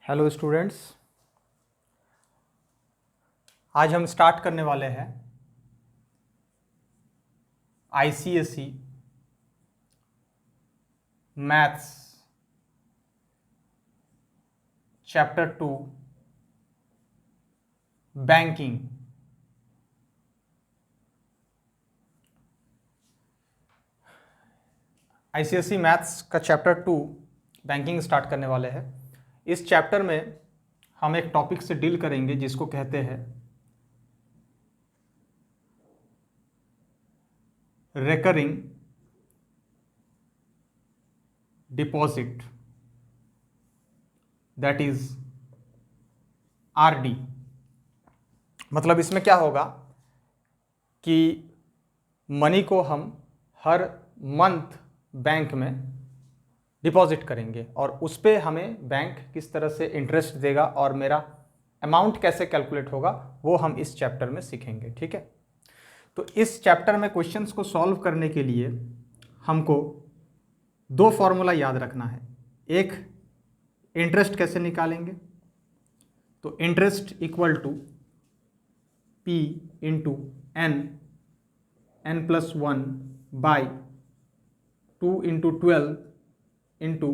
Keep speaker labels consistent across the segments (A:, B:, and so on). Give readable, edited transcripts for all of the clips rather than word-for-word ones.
A: Hello students, आज हम start करने वाले हैं ICSE maths chapter 2 banking. ICSE maths का चैप्टर 2 बैंकिंग स्टार्ट करने वाले हैं। इस चैप्टर में हम एक टॉपिक से डील करेंगे जिसको कहते हैं recurring deposit, that is RD. मतलब इसमें क्या होगा कि मनी को हम हर मंथ बैंक में डिपॉजिट करेंगे और उस पर हमें बैंक किस तरह से इंटरेस्ट देगा और मेरा अमाउंट कैसे कैलकुलेट होगा वो हम इस चैप्टर में सीखेंगे। ठीक है, तो इस चैप्टर में क्वेश्चंस को सॉल्व करने के लिए हमको दो फॉर्मूला याद रखना है। एक, इंटरेस्ट कैसे निकालेंगे, तो interest equal to P into n plus 1 by 2 into 12 into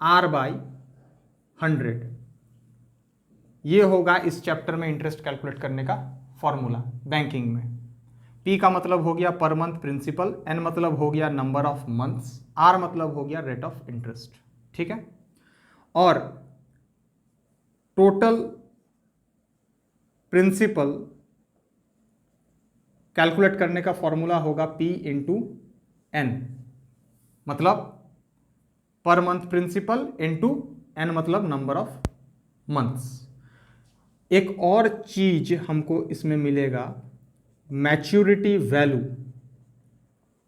A: R by 100। ये होगा इस चैप्टर में इंटरेस्ट कैलकुलेट करने का फॉर्मूला बैंकिंग में। P का मतलब हो गया पर मंथ प्रिंसिपल, N मतलब हो गया नंबर ऑफ मंथ्स, R मतलब हो गया रेट ऑफ इंटरेस्ट। ठीक है, और टोटल प्रिंसिपल कैलकुलेट करने का फॉर्मूला होगा P इंटू N, मतलब per month principal into N मतलब नंबर ऑफ मंथ्स। एक और चीज हमको इसमें मिलेगा, मैच्योरिटी वैल्यू।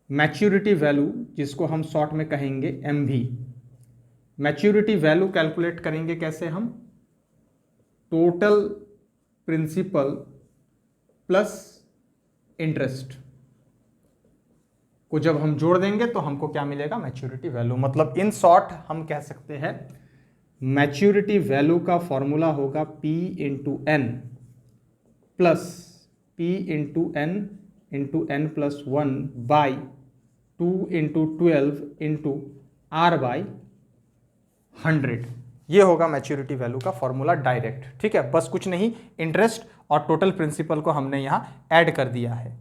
A: मैच्योरिटी वैल्यू जिसको हम शॉर्ट में कहेंगे MV। मैच्योरिटी वैल्यू कैलकुलेट करेंगे कैसे हम, टोटल प्रिंसिपल प्लस इंटरेस्ट को जब हम जोड़ देंगे तो हमको क्या मिलेगा, मैच्योरिटी वैल्यू। मतलब इन शॉर्ट हम कह सकते हैं मैच्योरिटी वैल्यू का फॉर्मूला होगा P into N plus P into N plus 1 by 2 into 12 into R by 100। ये होगा मैच्योरिटी वैल्यू का फॉर्मूला डायरेक्ट। ठीक है, बस कुछ नहीं, इंटरेस्ट और टोटल प्रिंसिपल को हमने यहाँ ऐड कर दिया है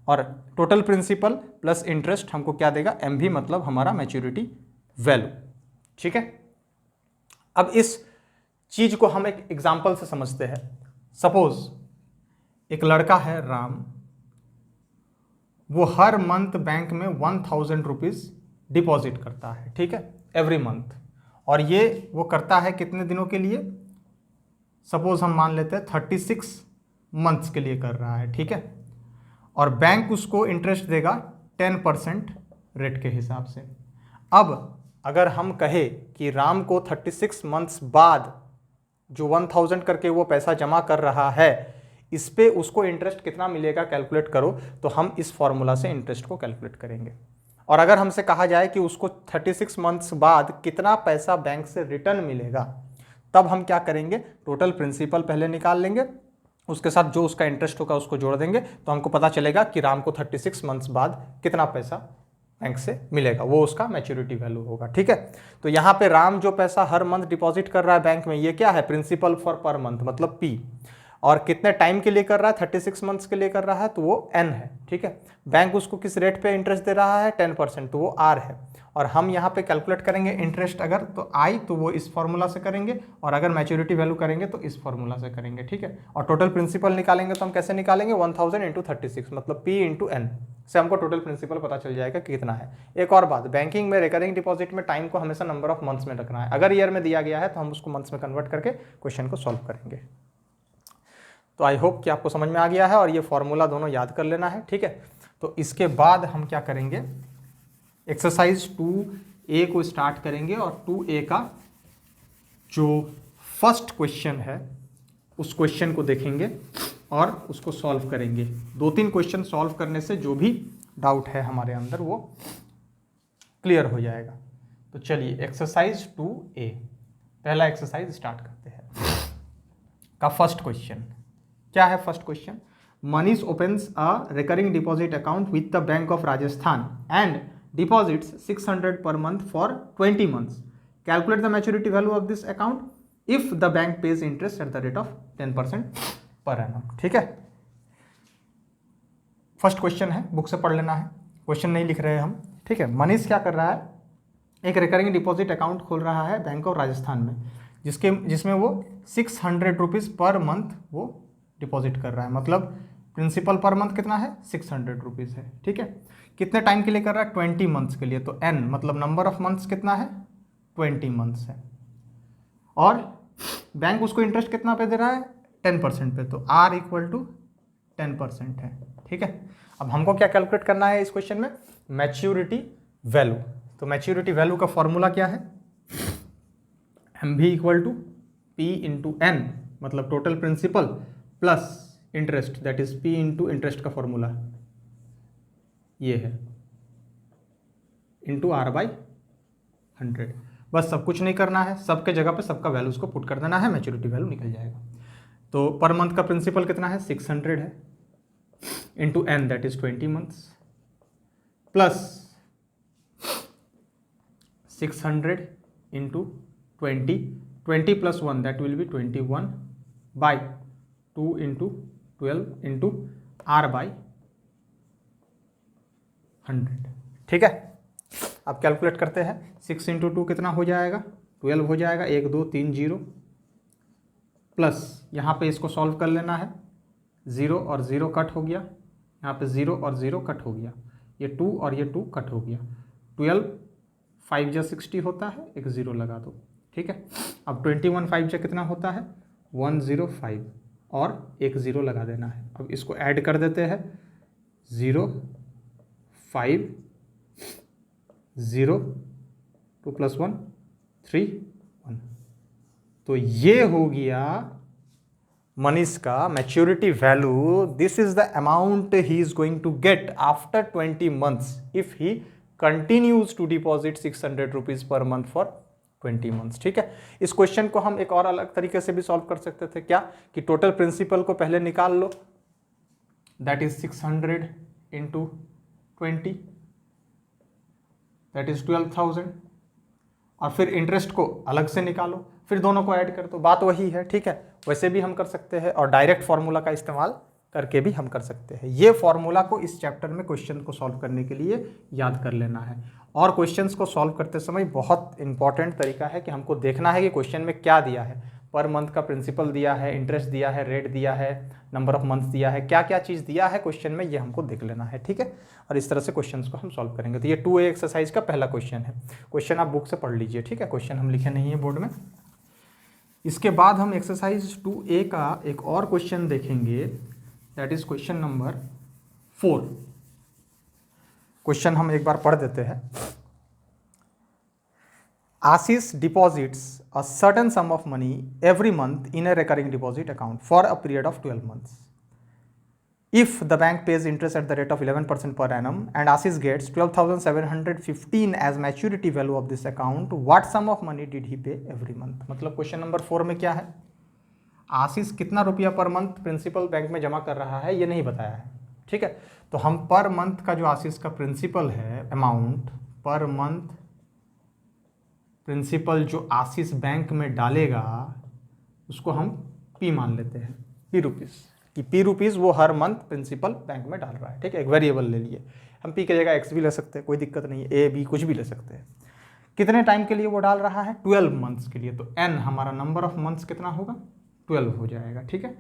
A: और टोटल प्रिंसिपल प्लस इंटरेस्ट हमको क्या देगा, MV, मतलब हमारा मैच्योरिटी वैल्यू। ठीक है, अब इस चीज को हम एक एग्जांपल से समझते हैं। सपोज एक लड़का है राम, वो हर मंथ बैंक में 1000 रुपीज डिपॉजिट करता है। ठीक है, एवरी मंथ, और ये वो करता है कितने दिनों के लिए, सपोज हम मान लेते हैं 36 मंथ्स के लिए कर रहा है। ठीक है, और बैंक उसको इंटरेस्ट देगा 10% रेट के हिसाब से। अब अगर हम कहे कि राम को 36 मंथ्स बाद जो 1000 करके वो पैसा जमा कर रहा है, इस पे उसको इंटरेस्ट कितना मिलेगा कैलकुलेट करो, तो हम इस फॉर्मूला से इंटरेस्ट को कैलकुलेट करेंगे। और अगर हमसे कहा जाए कि उसको 36 मंथ्स बाद कितना पैसा बैंक से रिटर्न मिलेगा, तब हम क्या करेंगे, टोटल प्रिंसिपल पहले निकाल लेंगे, उसके साथ जो उसका इंटरेस्ट होगा उसको जोड़ देंगे, तो हमको पता चलेगा कि राम को 36 मंथ्स बाद कितना पैसा बैंक से मिलेगा, वो उसका मैच्योरिटी वैल्यू होगा। ठीक है, तो यहाँ पे राम जो पैसा हर मंथ डिपॉजिट कर रहा है बैंक में, ये क्या है, प्रिंसिपल फॉर पर मंथ मतलब P, और कितने टाइम के लिए कर रहा है, 36 मंथ्स के लिए कर रहा है, तो वो N है। ठीक है, बैंक उसको किस रेट पे इंटरेस्ट दे रहा है, 10%, तो वो R है। और हम यहाँ पे कैलकुलेट करेंगे इंटरेस्ट अगर तो I, तो वो इस फॉर्मूला से करेंगे, और अगर मैच्योरिटी वैल्यू करेंगे तो इस फॉर्मूला से करेंगे। ठीक है, और टोटल प्रिंसिपल निकालेंगे तो हम कैसे निकालेंगे, 1000 इंटू 36 मतलब P इंटू N से हमको टोटल प्रिंसिपल पता चल जाएगा कि कितना है। एक और बात, बैंकिंग में रिकरिंग डिपॉजिट में टाइम को हमेशा नंबर ऑफ मंथ्स में रखना है। अगर ईयर में दिया गया है तो हम उसको मंथ्स में कन्वर्ट करके क्वेश्चन को सॉल्व करेंगे। तो आई होप कि आपको समझ में आ गया है और ये फॉर्मूला दोनों याद कर लेना है। ठीक है, तो इसके बाद हम क्या करेंगे, एक्सरसाइज 2A को स्टार्ट करेंगे और 2A का जो फर्स्ट क्वेश्चन है उस क्वेश्चन को देखेंगे और उसको सॉल्व करेंगे। 2-3 क्वेश्चन सॉल्व करने से जो भी डाउट है हमारे अंदर वो क्लियर हो जाएगा। तो चलिए एक्सरसाइज 2A, पहला एक्सरसाइज स्टार्ट करते हैं का फर्स्ट क्वेश्चन। क्या है first question? Manish opens a recurring deposit account with the bank of Rajasthan and deposits 600 per month for 20 months. Calculate the maturity value of this account if the bank pays interest at the rate of 10% per annum. ठीक है, first question है, book से पढ़ लेना है, question नहीं लिख रहे हम। ठीक है, मनीष क्या कर रहा है, एक रिकरिंग डिपॉजिट अकाउंट खोल रहा है बैंक ऑफ राजस्थान में, जिसमें वो 600 रुपीज़ पर मंथ वो डिपॉजिट कर रहा है। मतलब प्रिंसिपल पर मंथ कितना है, 600 रुपीज़ है। ठीक है, कितने टाइम के लिए कर रहा है, 20 मंथ्स के लिए। तो n मतलब नंबर ऑफ मंथ्स कितना है, 20 मंथ्स है। और बैंक उसको इंटरेस्ट कितना पे दे रहा है, 10% पे, तो r इक्वल टू 10% है। ठीक है, अब हमको क्या कैलकुलेट करना है इस क्वेश्चन में, मैच्योरिटी वैल्यू। तो मैच्योरिटी वैल्यू का फॉर्मूला क्या है, MV equal to P into N, मतलब total principal plus interest, that is P into interest का फॉर्मूला ये है, इंटू R/100। बस सब कुछ नहीं करना है, सबके जगह पे सबका वैल्यूज को पुट कर देना है, मैच्योरिटी वैल्यू निकल जाएगा। तो पर मंथ का प्रिंसिपल कितना है, 600 है, into N that is 20 months, plus 600 into 20 plus 1 that will be 21/2 into 12 into R/100। ठीक है, अब कैलकुलेट करते हैं, 6 इंटू 2 कितना हो जाएगा, 12 हो जाएगा, 1 2 3 0, प्लस यहाँ पे इसको सॉल्व कर लेना है, 0 और 0 कट हो गया, यहाँ पे 0 और 0 कट हो गया, ये 2 और ये 2 कट हो गया, 12 5 जा 60 होता है, एक 0 लगा दो। ठीक है, अब 21 5 जा कितना होता है, 105 और एक 0 लगा देना है। अब इसको ऐड कर देते हैं, 0 5 0 2 + 1 3 1। तो ये हो गया मनीष का maturity value. This is the amount he is going to get after 20 months if he continues to deposit 600 rupees per month for 20 months. ठीक है, इस क्वेश्चन को हम एक और अलग तरीके से भी सॉल्व कर सकते थे, क्या कि टोटल प्रिंसिपल को पहले निकाल लो, that is 600 into 20 that is 12,000, और फिर इंटरेस्ट को अलग से निकालो, फिर दोनों को ऐड कर दो, बात वही है। ठीक है, वैसे भी हम कर सकते हैं और डायरेक्ट फॉर्मूला का इस्तेमाल करके भी हम कर सकते हैं। ये फॉर्मूला को इस चैप्टर में क्वेश्चन को सॉल्व करने के लिए याद कर लेना है। और क्वेश्चंस को सॉल्व करते समय बहुत इंपॉर्टेंट तरीका है कि हमको देखना है कि क्वेश्चन में क्या दिया है, पर मंथ का प्रिंसिपल दिया है, इंटरेस्ट दिया है, रेट दिया है, नंबर ऑफ मंथ्स दिया है, क्या क्या चीज़ दिया है क्वेश्चन में, ये हमको देख लेना है। ठीक है, और इस तरह से क्वेश्चंस को हम सॉल्व करेंगे। तो ये 2A एक्सरसाइज का पहला क्वेश्चन है। क्वेश्चन आप बुक से पढ़ लीजिए। ठीक है, क्वेश्चन हम लिखे नहीं है बोर्ड में। इसके बाद हम एक्सरसाइज 2A का एक और क्वेश्चन देखेंगे, that is question number 4। Question हम एक बार पढ़ देते हैं। Ashish deposits a certain sum of money every month in a recurring deposit account for a period of 12 months. If the bank pays interest at the rate of 11% per annum and Ashish gets 12,715 as maturity value of this account, what sum of money did he pay every month? मतलब question number 4 में क्या है, आशीष कितना रुपया पर month principal bank में जमा कर रहा है ये नहीं बताया है। ठीक है, तो हम पर मंथ का जो आशीष का प्रिंसिपल है अमाउंट, पर मंथ प्रिंसिपल जो आशीष बैंक में डालेगा उसको हम P मान लेते हैं, P रुपीज़, कि P रुपीज़ वो हर मंथ प्रिंसिपल बैंक में डाल रहा है। ठीक है, एक वेरिएबल ले लिए, हम P की जगह X भी ले सकते हैं, कोई दिक्कत नहीं है, A B कुछ भी ले सकते हैं। कितने टाइम के लिए वो डाल रहा है, 12 मंथ्स के लिए, तो N हमारा नंबर ऑफ मंथ्स कितना होगा, 12 हो जाएगा। ठीक है,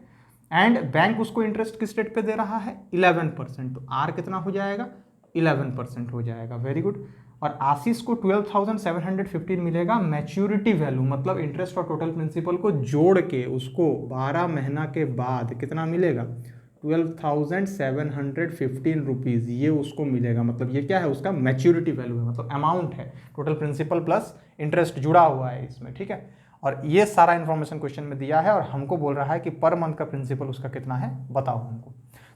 A: एंड बैंक उसको इंटरेस्ट किस रेट पे दे रहा है, 11%, तो R कितना हो जाएगा, 11% हो जाएगा। Very good. और आशीष को 12,715 मिलेगा मैच्योरिटी वैल्यू, मतलब इंटरेस्ट और टोटल प्रिंसिपल को जोड़ के उसको 12 महीना के बाद कितना मिलेगा, 12,715 रुपीज़, ये उसको मिलेगा। मतलब ये क्या है, उसका मैच्योरिटी वैल्यू है, मतलब अमाउंट है, टोटल प्रिंसिपल प्लस इंटरेस्ट जुड़ा हुआ है इसमें। ठीक है, और ये सारा इन्फॉर्मेशन क्वेश्चन में दिया है और हमको बोल रहा है कि पर मंथ का प्रिंसिपल उसका कितना है बताओ हमको।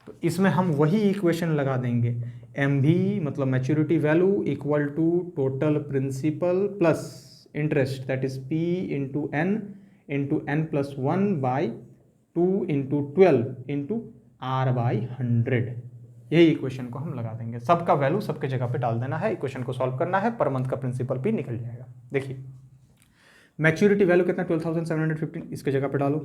A: तो इसमें हम वही इक्वेशन लगा देंगे, MV मतलब maturity value equal to total principal plus interest that is P into N plus 1 by 2 into 12 into R by 100। यही इक्वेशन को हम लगा देंगे, सबका वैल्यू सबके जगह पे डाल देना है, इक्वेशन को सॉल्व करना है, पर मंथ का प्रिंसिपल भी निकल जाएगा। देखिए मैच्योरिटी वैल्यू कितना 12,715, इसके जगह पे डालो।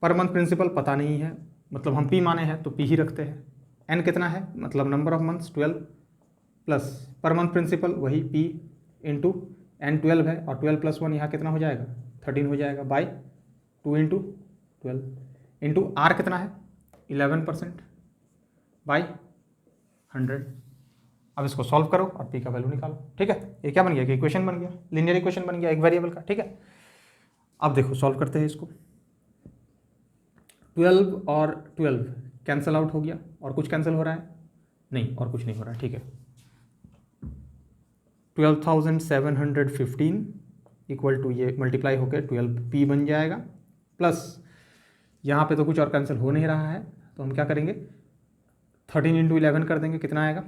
A: पर मंथ प्रिंसिपल पता नहीं है, मतलब हम P माने हैं तो P ही रखते हैं। N कितना है, मतलब number of months 12 plus per month principal वही P इंटू N 12 है, और 12 प्लस 1 यहाँ कितना हो जाएगा 13 हो जाएगा, बाई 2 इंटू 12 इंटू R कितना है 11% बाई 100। अब इसको सॉल्व करो और P का वैल्यू निकालो। ठीक है, ये क्या बन गया कि इक्वेशन बन गया, लीनियर इक्वेशन बन गया एक वेरिएबल का। ठीक है, अब देखो सॉल्व करते हैं इसको। 12 और 12 कैंसिल आउट हो गया, और कुछ कैंसिल हो रहा है नहीं, और कुछ नहीं हो रहा है। ठीक है, 12,715 इक्वल टू ये मल्टीप्लाई होकर 12P बन जाएगा, प्लस यहाँ पे तो कुछ और कैंसिल हो नहीं रहा है, तो हम क्या करेंगे 13 इंटू 11 कर देंगे, कितना आएगा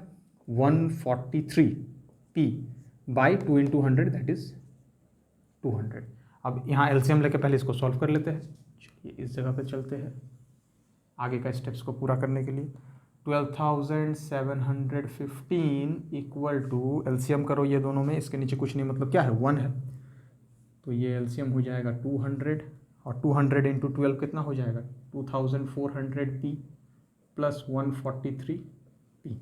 A: 143P by 2 into 100 that is 200। अब यहाँ एलसीएम लेके पहले इसको सॉल्व कर लेते हैं। चलिए इस जगह पे चलते हैं आगे का स्टेप्स को पूरा करने के लिए। 12,715 इक्वल टू एलसीएम करो ये दोनों में, इसके नीचे कुछ नहीं मतलब क्या है 1 है, तो ये एलसीएम हो जाएगा 200, और 200 इंटू 12 कितना हो जाएगा 2400P प्लस 143P।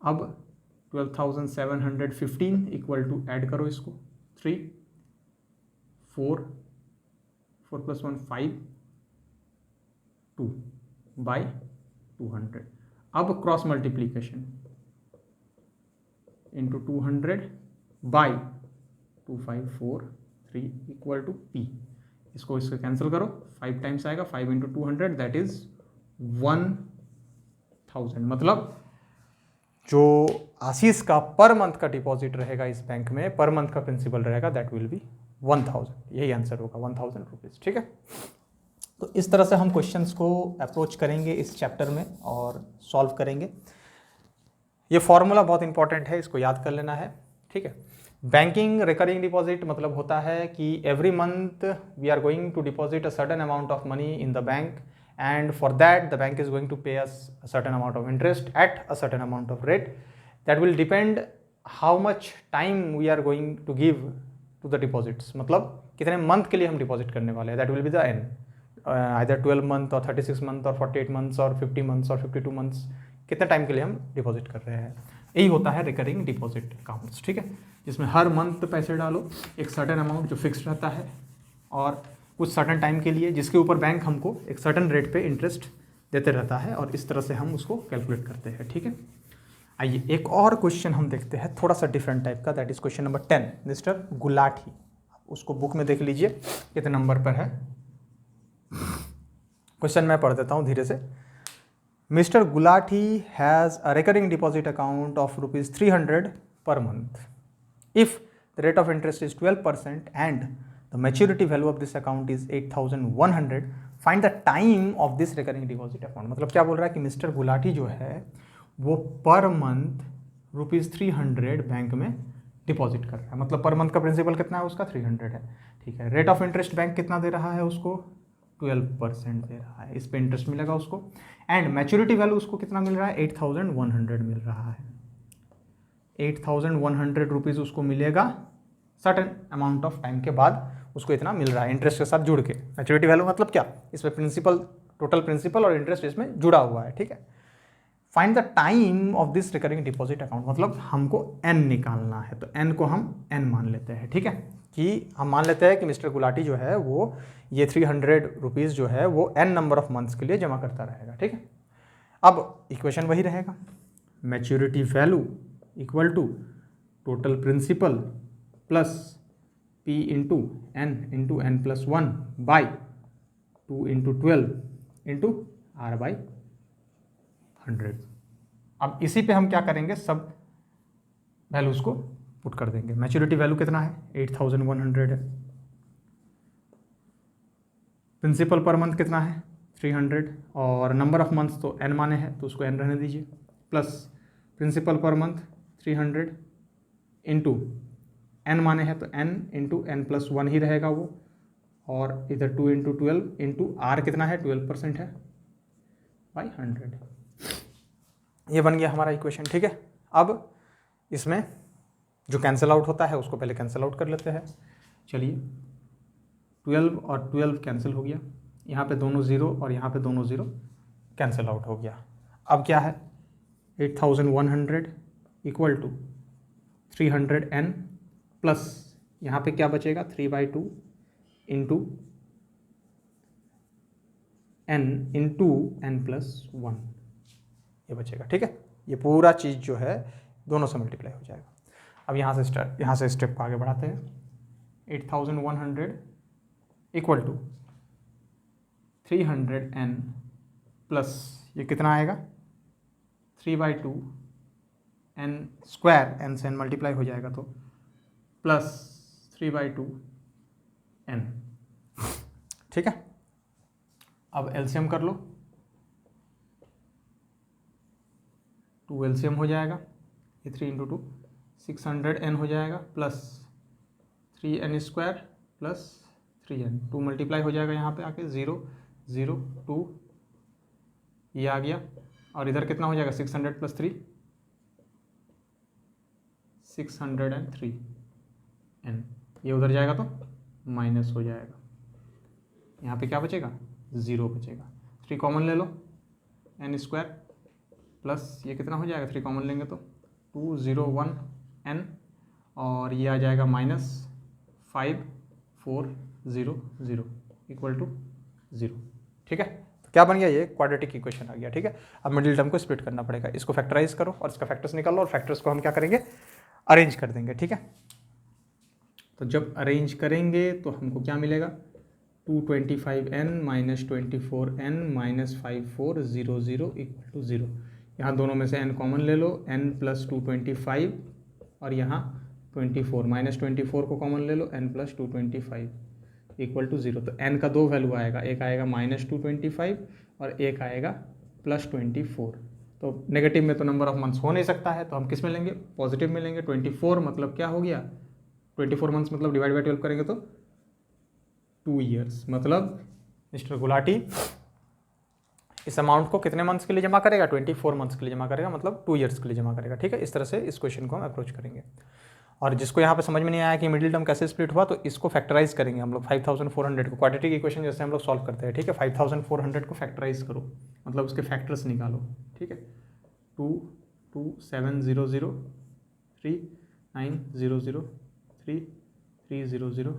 A: अब 12,715 इक्वल टू ऐड करो इसको 3 4 प्लस 1 5 2 बाई 200। अब cross multiplication into 200 by 2543 equal to P। इसको इसको कैंसिल करो, 5 टाइम्स आएगा, 5 इंटू 200 दैट इज 1000। मतलब जो आशीष का पर मंथ का डिपॉजिट रहेगा इस बैंक में, पर मंथ का प्रिंसिपल रहेगा दैट विल बी 1000। यही आंसर होगा 1000 रुपीज़। ठीक है, तो इस तरह से हम क्वेश्चंस को अप्रोच करेंगे इस चैप्टर में और सॉल्व करेंगे। ये फॉर्मूला बहुत इंपॉर्टेंट है, इसको याद कर लेना है। ठीक है, बैंकिंग रिकरिंग डिपॉजिट मतलब होता है कि every month we are going to deposit a certain amount of money in the bank, and for that the bank is going to pay us a certain amount of interest at a certain amount of rate that will depend how much time we are going to give to the deposits। मतलब कितने month के लिए हम deposit करने वाले हैं, that will be the n, either 12 month और 36 month और 48 months और 50 months और 52 months, कितने टाइम के लिए हम डिपॉजिट कर रहे हैं। यही होता है रिकरिंग डिपॉजिट अकाउंट्स। ठीक है, जिसमें हर मंथ पैसे डालो, एक सर्टेन अमाउंट जो फिक्स रहता है और कुछ सर्टन टाइम के लिए, जिसके ऊपर बैंक हमको एक सर्टन रेट पे इंटरेस्ट देते रहता है, और इस तरह से हम उसको कैलकुलेट करते हैं। ठीक है, आइए एक और क्वेश्चन हम देखते हैं थोड़ा सा डिफरेंट टाइप का, that is question number 10। Mister Gulati, उसको बुक में देख लीजिए कितने नंबर पर है। क्वेश्चन मैं पढ़ देता हूँ धीरे से। Mister Gulati has a recurring deposit account of ₹300 per month. If the rate of interest is 12% and the maturity value of this account is 8,100, find the time of this recurring deposit account। मतलब क्या बोल रहा है कि mister Gulati जो है वो पर मंथ ₹300 बैंक में डिपॉजिट कर रहा है। मतलब पर मंथ का प्रिंसिपल कितना है उसका 300 है। ठीक है, रेट ऑफ इंटरेस्ट बैंक कितना दे रहा है उसको 12% दे रहा है, इस पे इंटरेस्ट मिलेगा उसको। एंड मैच्योरिटी वैल्यू उसको कितना मिल रहा है 8,100 मिल रहा है। 8,100 रुपीज़ उसको मिलेगा सर्टेन अमाउंट ऑफ टाइम के बाद, उसको इतना मिल रहा है इंटरेस्ट के साथ जुड़ के। मैच्योरिटी वैल्यू मतलब क्या, इसमें प्रिंसिपल, टोटल प्रिंसिपल और इंटरेस्ट इसमें जुड़ा हुआ है। ठीक है, find the time of this recurring deposit account, मतलब हमको n निकालना है, तो n को हम n मान लेते हैं। ठीक है, कि हम मान लेते हैं कि मिस्टर गुलाटी जो है वो ये 300 रुपीज़ जो है वो n नंबर ऑफ मंथ्स के लिए जमा करता रहेगा। ठीक है, अब इक्वेशन वही रहेगा, maturity value equal to total principal plus P into n plus 1 by 2 into 12 into R by 100। अब इसी पे हम क्या करेंगे, सब वैल्यूज़ को पुट कर देंगे। मैच्योरिटी वैल्यू कितना है 8,100 है, प्रिंसिपल पर मंथ कितना है 300, और नंबर ऑफ मंथ्स तो n माने हैं तो उसको n रहने दीजिए, plus principal per month 300 into n माने हैं तो n इंटू n प्लस 1 ही रहेगा वो, और इधर 2 इंटू 12 इंटू आर कितना है 12% है बाई 100। ये बन गया हमारा इक्वेशन। ठीक है, अब इसमें जो कैंसिल आउट होता है उसको पहले कैंसिल आउट कर लेते हैं। चलिए 12 और 12 कैंसिल हो गया, यहाँ पे दोनों ज़ीरो और यहाँ पे दोनों ज़ीरो कैंसिल आउट हो गया। अब क्या है 8100 इक्वल टू 300n प्लस यहाँ पे क्या बचेगा 3/2 into n into n plus 1 ये बचेगा। ठीक है, ये पूरा चीज़ जो है दोनों से मल्टीप्लाई हो जाएगा। अब यहाँ से स्टेप को आगे बढ़ाते हैं। 8100 इक्वल टू 300n प्लस ये कितना आएगा 3/2 n स्क्वायर, n से n मल्टीप्लाई हो जाएगा तो प्लस 3/2 n। ठीक है, अब एलसीएम कर लो, 2 एलसीएम हो जाएगा, ये 3 इंटू 2 600n हो जाएगा plus 3n square plus 3n, 2 multiply हो जाएगा यहाँ पे आके 0 0 2 ये आ गया, और इधर कितना हो जाएगा 600 प्लस 3 603n, ये उधर जाएगा तो माइनस हो जाएगा, यहाँ पे क्या बचेगा 0 बचेगा। 3 कॉमन ले लो n स्क्वायर प्लस ये कितना हो जाएगा 3 कॉमन लेंगे तो 201n, और ये आ जाएगा माइनस 5400 इक्वल टू 0। ठीक है, तो क्या बन गया ये क्वाड्रेटिक इक्वेशन आ गया। ठीक है, अब मिडिल टर्म को स्प्लिट करना पड़ेगा, इसको फैक्टराइज करो और इसका फैक्टर्स निकालो, और फैक्टर्स को हम क्या करेंगे अरेंज कर देंगे। ठीक है, तो जब अरेंज करेंगे तो हमको क्या मिलेगा 225n minus 24n minus 5400 equal to 0। यहाँ दोनों में से n कॉमन ले लो, n प्लस 225 और यहाँ 24 माइनस 24 को कॉमन ले लो, n प्लस 225 इक्वल टू 0। तो n का दो वैल्यू आएगा, एक आएगा माइनस 225 और एक आएगा प्लस 24। तो नेगेटिव में तो नंबर ऑफ मंथ्स हो नहीं सकता है, तो हम किस में लेंगे पॉजिटिव में लेंगे। 24 मतलब क्या हो गया 24 मंथ्स मतलब डिवाइड बाई 12 करेंगे तो 2 ईयर्स, मतलब मिस्टर गुलाटी इस अमाउंट को कितने मंथ्स के लिए जमा करेगा 24 मंथ्स के लिए जमा करेगा, मतलब 2 ईयर्स के लिए जमा करेगा। ठीक है, इस तरह से इस क्वेश्चन को हम अप्रोच करेंगे। और जिसको यहाँ पे समझ में नहीं आया कि मिडिल टर्म कैसे स्प्लिट हुआ, तो इसको फैक्टराइज करेंगे हम लोग 5400 को, क्वाड्रेटिक इक्वेशन जैसे हम लोग सॉल्व करते हैं। ठीक है, 5400 को फैक्टराइज करो, मतलब उसके फैक्टर्स निकालो। ठीक है, 2 2 7 0 0 3 9 0 0 3 3 0 0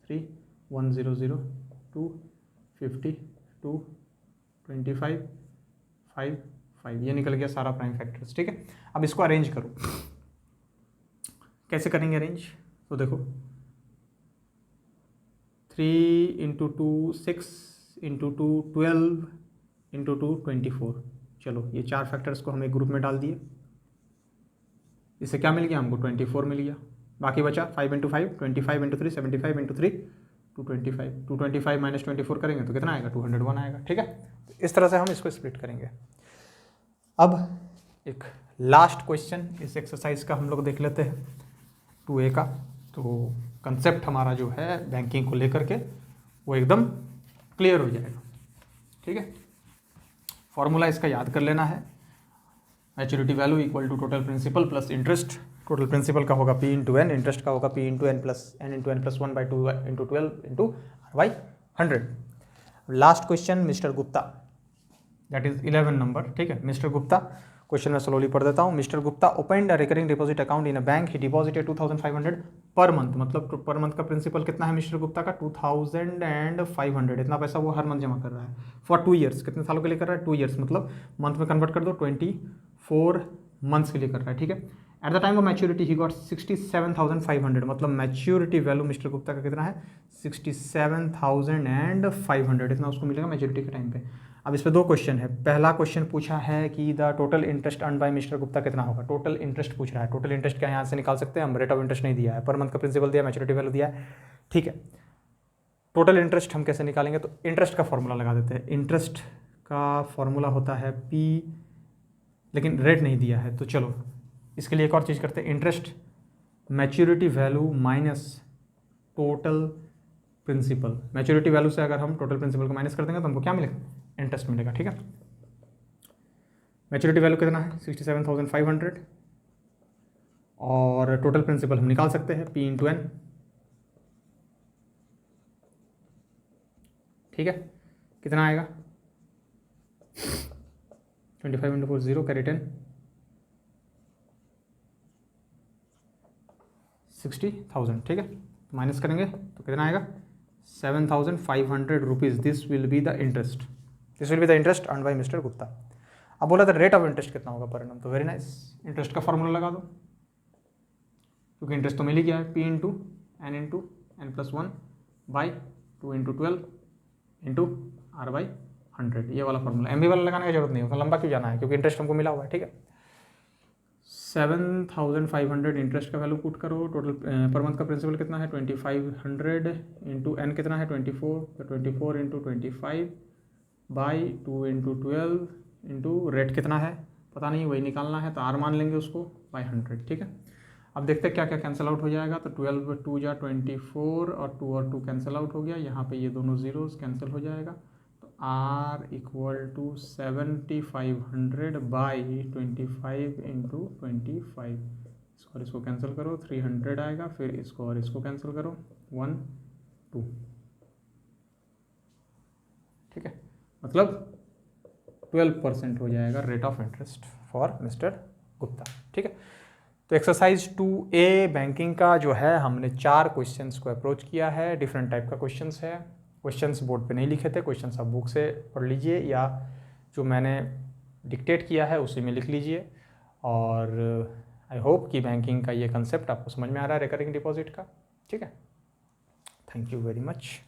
A: 3 1 0 0 2 50 2 25 5 5, ये निकल गया सारा प्राइम फैक्टर्स। ठीक है, अब इसको अरेंज करो, कैसे करेंगे अरेंज, तो देखो 3 इंटू 2 6 इंटू 2 12 इंटू 2 24। चलो ये 4 फैक्टर्स को हम एक ग्रुप में डाल दिए, इससे क्या मिल गया हमको 24 मिल गया। बाकी बचा 5 इंटू 5 25 इंटू 3 75 इंटू 3 225 225 माइनस 24 करेंगे तो कितना आएगा 201 आएगा। ठीक है, तो इस तरह से हम इसको स्प्लिट करेंगे। अब एक लास्ट क्वेश्चन इस एक्सरसाइज का हम लोग देख लेते हैं 2A का। तो कंसेप्ट हमारा जो है बैंकिंग को लेकर के वो एकदम क्लियर हो जाएगा। ठीक है, फॉर्मूला इसका याद कर लेना है, maturity value equal to total principal plus interest. Total principal का होगा P इंटू एन, इंटरेस्ट का होगा P into N plus n into N plus 1/2 into 12 into R/100। Last question mister Gupta, that is 11 number. ठीक है, mister Gupta question में slowly पढ़ देता हूँ। Mister Gupta opened a recurring deposit account in a bank, he deposited 2500 per month, मतलब per month का principal कितना है मिस्टर गुप्ता का 2500, इतना पैसा वो हर मंथ जमा कर रहा है फॉर 2 ईयर्स। कितने सालों के लिए कर रहा है 2 ईयर्स, मतलब मंथ में कन्वर्ट कर दो 24 मंथ्स के लिए कर रहा है। ठीक है, at the time of maturity he got 67,500, मतलब मैच्योरिटी वैल्यू मिस्टर गुप्ता का कितना है 67,500, इतना उसको मिलेगा मैच्योरिटी के टाइम पे। अब इस पर 2 क्वेश्चन है। पहला क्वेश्चन पूछा है कि the total interest earn by mister Gupta कितना होगा, टोटल इंटरेस्ट पूछ रहा है। टोटल इंटरेस्ट क्या यहाँ से निकाल सकते हैं हम, रेट ऑफ इंटरेस्ट नहीं दिया है, पर मंथ का प्रिंसिपल दिया, मैच्योरिटी वैल्यू दिया है। ठीक है, टोटल इंटरेस्ट हम कैसे निकालेंगे, तो इंटरेस्ट का फॉर्मूला लगा देते हैं। इंटरेस्ट का फॉर्मूला होता है P, लेकिन रेट नहीं दिया है, तो चलो इसके लिए एक और चीज़ करते हैं। Interest maturity value minus total principal. Maturity value से अगर हम टोटल प्रिंसिपल को माइनस कर देंगे तो हमको क्या मिलेगा, इंटरेस्ट मिलेगा। ठीक है, मैच्योरिटी वैल्यू कितना है 67,500 और टोटल प्रिंसिपल हम निकाल सकते हैं P इंटू एन। ठीक है, कितना आएगा 25 इंटू 4 0 कैरी 10 60,000। ठीक है, माइनस करेंगे तो कितना आएगा 7,500 rupees. This will be the interest, this will be the interest earn by mister Gupta. अब बोला था रेट ऑफ इंटरेस्ट कितना होगा पर एनम, तो वेरी नाइस, इंटरेस्ट का फॉर्मूला लगा दो क्योंकि इंटरेस्ट तो मिल ही गया है, P into N plus 1 by 2 into 12 into R by 100, ये वाला फॉर्मूला। MB वाला लगाने की जरूरत नहीं है, उसमें लंबा क्यों जाना है क्योंकि इंटरेस्ट हमको मिला हुआ है। ठीक है, 7,500 इंटरेस्ट का वैल्यू पुट करो, टोटल पर मंथ का प्रिंसिपल कितना है 2500 इंटू एन कितना है 24, तो 24 into 25 by 2 into 12 into rate कितना है पता नहीं, वही निकालना है तो आर मान लेंगे उसको बाई 100। ठीक है, अब देखते हैं क्या क्या कैंसिल आउट हो जाएगा। तो 12 2 जा 24 और 2 और 2 कैंसिल आउट हो गया, यहाँ पे ये दोनों जीरोस कैंसिल हो जाएगा। तो R equal to 7,500 by 25 into 25, इसको और इसको कैंसिल करो 300 आएगा, फिर इसको और इसको कैंसिल करो 1 2। ठीक है, मतलब 12% हो जाएगा rate of interest for mister Gupta. ठीक है, तो एक्सरसाइज 2A बैंकिंग का जो है हमने 4 क्वेश्चंस को अप्रोच किया है। डिफरेंट टाइप का क्वेश्चंस है, क्वेश्चंस बोर्ड पे नहीं लिखे थे, क्वेश्चंस आप बुक से पढ़ लीजिए या जो मैंने डिक्टेट किया है उसी में लिख लीजिए। और आई होप कि बैंकिंग का ये कंसेप्ट आपको समझ में आ रहा है रिकरिंग डिपॉजिट का। ठीक है, थैंक यू वेरी मच।